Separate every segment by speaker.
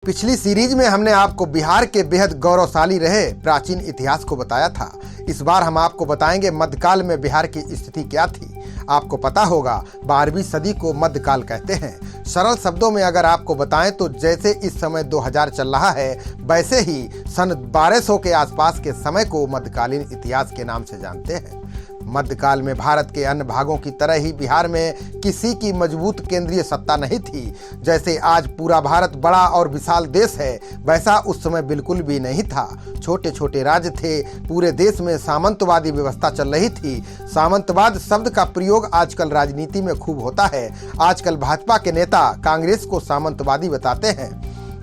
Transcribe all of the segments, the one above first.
Speaker 1: पिछली सीरीज में हमने आपको बिहार के बेहद गौरवशाली रहे प्राचीन इतिहास को बताया था। इस बार हम आपको बताएंगे मध्यकाल में बिहार की स्थिति क्या थी। आपको पता होगा 12वीं सदी को मध्यकाल कहते हैं। सरल शब्दों में अगर आपको बताएं तो जैसे इस समय 2000 चल रहा है, वैसे ही सन 1200 के आसपास के समय को मध्यकालीन इतिहास के नाम से जानते हैं। मध्यकाल में भारत के अन्य भागों की तरह ही बिहार में किसी की मजबूत केंद्रीय सत्ता नहीं थी। जैसे आज पूरा भारत बड़ा और विशाल देश है, वैसा उस समय बिल्कुल भी नहीं था। छोटे छोटे राज्य थे। पूरे देश में सामंतवादी व्यवस्था चल रही थी। सामंतवाद शब्द का प्रयोग आजकल राजनीति में खूब होता है। आजकल भाजपा के नेता कांग्रेस को सामंतवादी बताते हैं।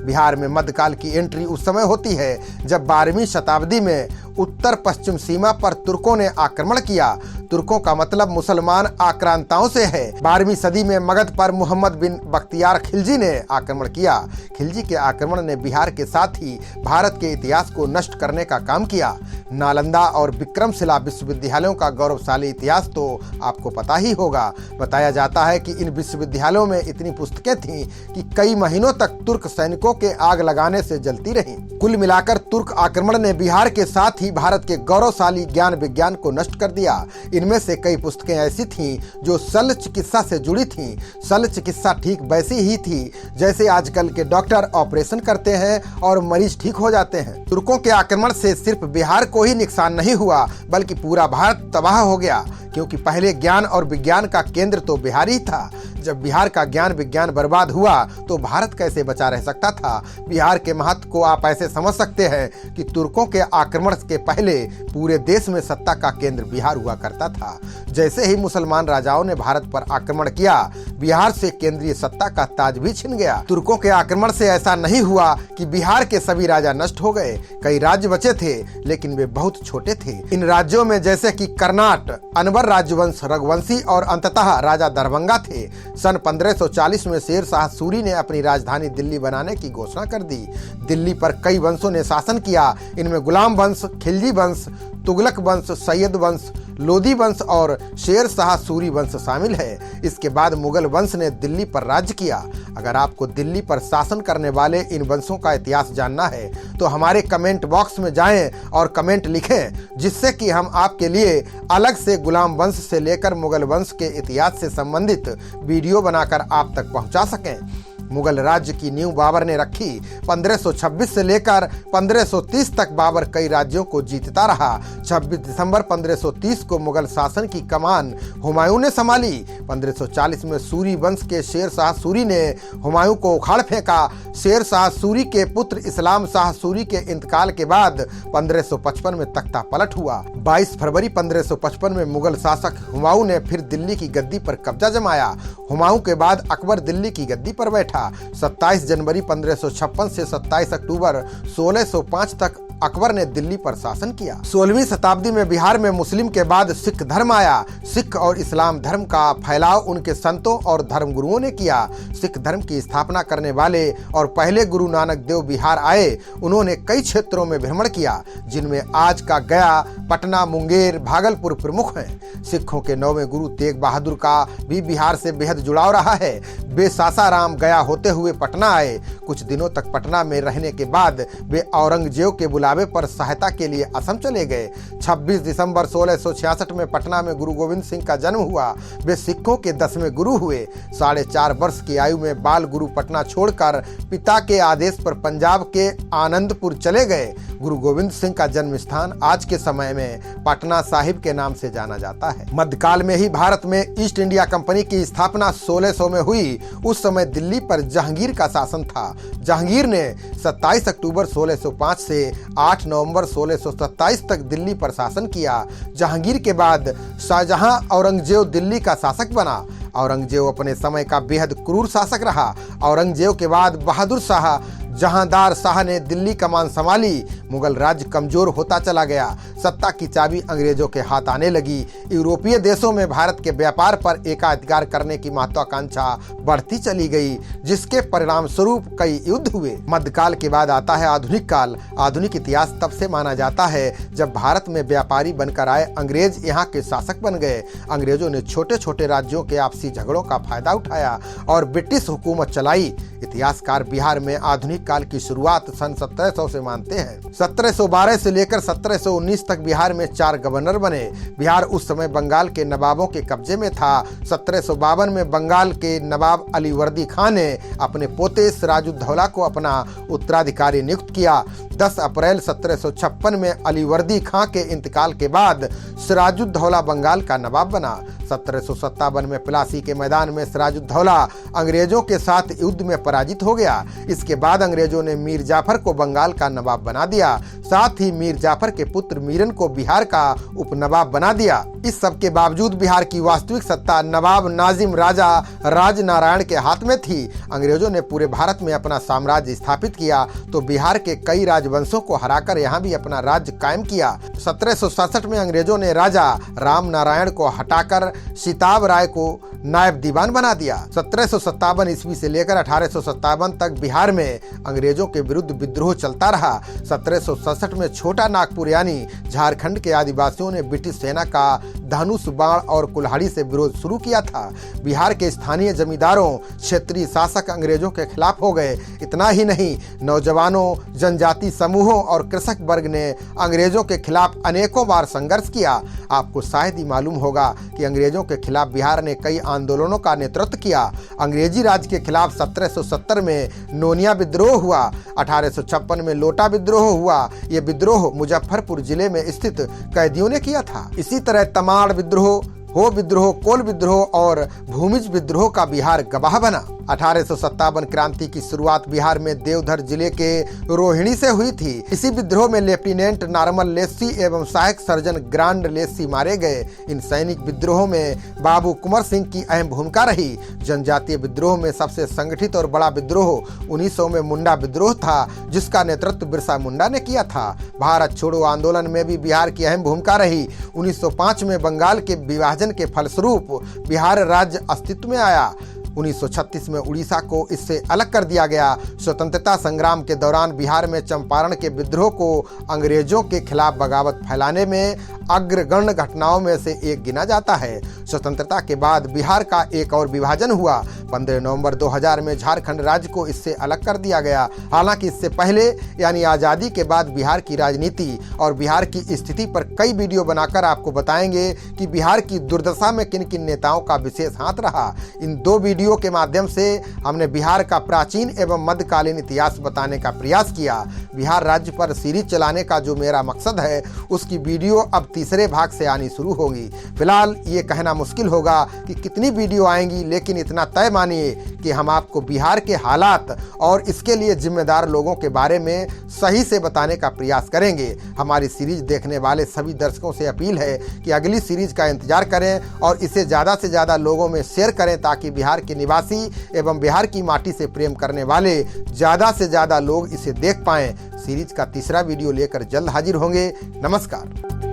Speaker 1: बिहार में मध्यकाल की एंट्री उस समय होती है जब 12वीं शताब्दी में उत्तर पश्चिम सीमा पर तुर्कों ने आक्रमण किया। तुर्कों का मतलब मुसलमान आक्रांताओं से है। 12वीं सदी में मगध पर मोहम्मद बिन बख्तियार खिलजी ने आक्रमण किया। खिलजी के आक्रमण ने बिहार के साथ ही भारत के इतिहास को नष्ट करने का काम किया। नालंदा और विक्रमशिला विश्वविद्यालयों का गौरवशाली इतिहास तो आपको पता ही होगा। बताया जाता है कि इन विश्वविद्यालयों में इतनी पुस्तकें थीं कि कई महीनों तक तुर्क सैनिकों के आग लगाने से जलती रहीं। कुल मिलाकर तुर्क आक्रमण ने बिहार के साथ ही भारत के गौरवशाली ज्ञान विज्ञान को नष्ट कर दिया। इनमें से कई पुस्तकें ऐसी थीं जो शल्य चिकित्सा से जुड़ी थीं। शल्य चिकित्सा ठीक वैसी ही थी जैसे आजकल के डॉक्टर ऑपरेशन करते हैं और मरीज ठीक हो जाते हैं। तुर्कों के आक्रमण से सिर्फ बिहार को ही नुकसान नहीं हुआ बल्कि पूरा भारत तबाह हो गया, क्योंकि पहले ज्ञान और विज्ञान का केंद्र तो बिहार ही था। जब बिहार का ज्ञान विज्ञान बर्बाद हुआ तो भारत कैसे बचा रह सकता था। बिहार के महत्व को आप ऐसे समझ सकते हैं कि तुर्कों के आक्रमण के पहले पूरे देश में सत्ता का केंद्र बिहार हुआ करता था। जैसे ही मुसलमान राजाओं ने भारत पर आक्रमण किया, बिहार से केंद्रीय सत्ता का ताज भी छिन गया। तुर्कों के आक्रमण से ऐसा नहीं हुआ कि बिहार के सभी राजा नष्ट हो गए। कई राज्य बचे थे, लेकिन वे बहुत छोटे थे। इन राज्यों में जैसे कि कर्नाट, अनबर राजवंश, रघुवंशी और अंततः राजा दरभंगा थे। सन 1540 में शेर शाह सूरी ने अपनी राजधानी दिल्ली बनाने की घोषणा कर दी। दिल्ली पर कई वंशों ने शासन किया। इनमें गुलाम वंश, खिलजी वंश, तुगलक वंश, सैयद वंश, लोदी वंश और शेर शाह सूरी वंश शामिल है। इसके बाद मुगल वंश ने दिल्ली पर राज्य किया। अगर आपको दिल्ली पर शासन करने वाले इन वंशों का इतिहास जानना है तो हमारे कमेंट बॉक्स में जाएं और कमेंट लिखें, जिससे कि हम आपके लिए अलग से गुलाम वंश से लेकर मुगल वंश के इतिहास से संबंधित वीडियो बनाकर आप तक पहुंचा सकें। मुगल राज्य की नींव बाबर ने रखी। 1526 से लेकर 1530 तक बाबर कई राज्यों को जीतता रहा। 26 दिसंबर 1530 को मुगल शासन की कमान हुमायूं ने संभाली। 1540 में सूरी वंश के शेर शाह सूरी ने हुमायूं को उखाड़ फेंका। शेर शाह सूरी के पुत्र इस्लाम शाह सूरी के इंतकाल के बाद 1555 में तख्ता पलट हुआ। 22 फरवरी 1555 में मुगल शासक हुमायूं ने फिर दिल्ली की गद्दी पर कब्जा जमाया। हुमायूं के बाद अकबर दिल्ली की गद्दी पर बैठा। 27 जनवरी 1556 से 27 अक्टूबर 1605 तक अकबर ने दिल्ली पर शासन किया। 16वीं शताब्दी में बिहार में मुस्लिम के बाद सिख धर्म आया। सिख और इस्लाम धर्म का फैलाव उनके संतों और धर्मगुरुओं ने किया। सिख धर्म की स्थापना करने वाले और पहले गुरु नानक देव बिहार आए। उन्होंने कई क्षेत्रों में भ्रमण किया, जिनमें आज का गया, पटना, मुंगेर, भागलपुर प्रमुख हैं। सिखों के 9वें गुरु तेग बहादुर का भी बिहार से बेहद जुड़ाव रहा है। वे सासाराम गया होते हुए पटना आए। कुछ दिनों तक पटना में रहने के बाद वे औरंगजेब के बुलावे पर सहायता के लिए असम चले गए। 26 दिसंबर 1666 में पटना में गुरु गोविंद सिंह का जन्म हुआ। वे सिखों के 10वें गुरु हुए। 4.5 वर्ष की आयु में बाल गुरु पटना छोड़कर पिता के आदेश पर पंजाब के आनंदपुर चले गए। गुरु गोविंद सिंह का जन्म स्थान आज के समय में पटना साहिब के नाम से जाना जाता है। मध्यकाल में ही भारत में ईस्ट इंडिया कंपनी की स्थापना 1600 में हुई। उस समय दिल्ली पर जहांगीर का शासन था। जहांगीर ने 27 अक्टूबर 1605 से 8 नवंबर 1627 तक दिल्ली पर शासन किया। जहांगीर के बाद शाहजहां औरंगजेब दिल्ली का शासक बना। औरंगजेब अपने समय का बेहद क्रूर शासक रहा। औरंगजेब के बाद बहादुर शाह जहांदार शाह ने दिल्ली कमान संभाली। मुगल राज्य कमजोर होता चला गया। सत्ता की चाबी अंग्रेजों के हाथ आने लगी। यूरोपीय देशों में भारत के व्यापार पर एकाधिकार करने की महत्वाकांक्षा बढ़ती चली गई, जिसके परिणाम स्वरूप कई युद्ध हुए। मध्यकाल के बाद आता है आधुनिक काल। आधुनिक इतिहास तब से माना जाता है जब भारत में व्यापारी बनकर आए अंग्रेज यहाँ के शासक बन गए। अंग्रेजों ने छोटे छोटे राज्यों के आपसी झगड़ों का फायदा उठाया और ब्रिटिश हुकूमत चलाई। इतिहासकार बिहार में आधुनिक काल की शुरुआत सन 1700 से मानते हैं। 1712 से लेकर 1719 तक बिहार में 4 गवर्नर बने। बिहार उस समय बंगाल के नवाबों के कब्जे में था। 1752 में बंगाल के नवाब अलीवर्दी खां ने अपने पोते सिराजुद्दौला को अपना उत्तराधिकारी नियुक्त किया। 10 अप्रैल 1756 में अलीवर्दी खां के इंतकाल के बाद सिराजुद्दौला बंगाल का नवाब बना। 1757 में प्लासी के मैदान में सिराजुद्दौला अंग्रेजों के साथ युद्ध में पराजित हो गया। इसके बाद अंग्रेजों ने मीर जाफर को बंगाल का नवाब बना दिया। साथ ही मीर जाफर के पुत्र मीरन को बिहार का उपनवाब बना दिया। इस सब के बावजूद बिहार की वास्तविक सत्ता नवाब नाजिम राजा राजनारायण के हाथ में थी। अंग्रेजों ने पूरे भारत में अपना साम्राज्य स्थापित किया तो बिहार के कई राजवंशों को हराकर यहाँ भी अपना राज्य कायम किया। 1767 में अंग्रेजों ने राजा राम नारायण को हटाकर सिताब राय को नायब दीवान बना दिया। 1757 ईस्वी से लेकर 1857 तक बिहार में अंग्रेजों के विरुद्ध विद्रोह चलता रहा। 1767 में छोटा नागपुर यानी झारखंड के आदिवासियों ने ब्रिटिश सेना का धनुष बाण और कुल्हाड़ी से विरोध शुरू किया था। बिहार के स्थानीय जमींदारों, क्षेत्रीय शासक अंग्रेजों के खिलाफ हो गए। इतना ही नहीं, नौजवानों, जनजाति समूहों और कृषक वर्ग ने अंग्रेजों के खिलाफ अनेकों बार संघर्ष किया। आपको शायद ही मालूम होगा कि अंग्रेजों के खिलाफ बिहार ने कई आंदोलनों का नेतृत्व किया। अंग्रेजी राज के खिलाफ 1770 में नोनिया विद्रोह हुआ। 1856 में लोटा विद्रोह हुआ। ये विद्रोह मुजफ्फरपुर जिले में स्थित कैदियों ने किया था। इसी तरह तमाड़ विद्रोह, हो विद्रोह, कोल विद्रोह और भूमिज विद्रोह का बिहार गवाह बना। 1857 क्रांति की शुरुआत बिहार में देवघर जिले के रोहिणी से हुई थी। इसी विद्रोह में लेफ्टिनेंट नॉर्मल लेस्सी एवं सहायक सर्जन ग्रांड लेस्सी मारे गए। इन सैनिक विद्रोहों में बाबू कुंवर सिंह की अहम भूमिका रही। जनजातीय विद्रोह में सबसे संगठित और बड़ा विद्रोह 1900 में मुंडा विद्रोह था, जिसका नेतृत्व बिरसा मुंडा ने किया था। भारत छोड़ो आंदोलन में भी बिहार की अहम भूमिका रही। 1905 में बंगाल के विभाजन के फलस्वरूप बिहार राज्य अस्तित्व में आया। 1936 में उड़ीसा को इससे अलग कर दिया गया। स्वतंत्रता संग्राम के दौरान बिहार में चंपारण के विद्रोह को अंग्रेजों के खिलाफ बगावत फैलाने में अग्रगण्य घटनाओं में से एक गिना जाता है। स्वतंत्रता के बाद बिहार का एक और विभाजन हुआ। 15 नवंबर 2000 में झारखंड राज्य को इससे अलग कर दिया गया। हालांकि इससे पहले यानी आज़ादी के बाद बिहार की राजनीति और बिहार की स्थिति पर कई वीडियो बनाकर आपको बताएंगे कि बिहार की दुर्दशा में किन किन नेताओं का विशेष हाथ रहा। इन 2 वीडियो के माध्यम से हमने बिहार का प्राचीन एवं मध्यकालीन इतिहास बताने का प्रयास किया। बिहार राज्य पर सीरीज चलाने का जो मेरा मकसद है, उसकी वीडियो अब तीसरे भाग से आनी शुरू होगी। फिलहाल ये कहना मुश्किल होगा कि कितनी वीडियो आएंगी, लेकिन इतना तय मानिए कि हम आपको बिहार के हालात और इसके लिए जिम्मेदार लोगों के बारे में सही से बताने का प्रयास करेंगे। हमारी सीरीज देखने वाले सभी दर्शकों से अपील है कि अगली सीरीज का इंतजार करें और इसे ज़्यादा से ज़्यादा लोगों में शेयर करें, ताकि बिहार के निवासी एवं बिहार की माटी से प्रेम करने वाले ज़्यादा से ज़्यादा लोग इसे देख पाएं। सीरीज का तीसरा वीडियो लेकर जल्द हाजिर होंगे। नमस्कार।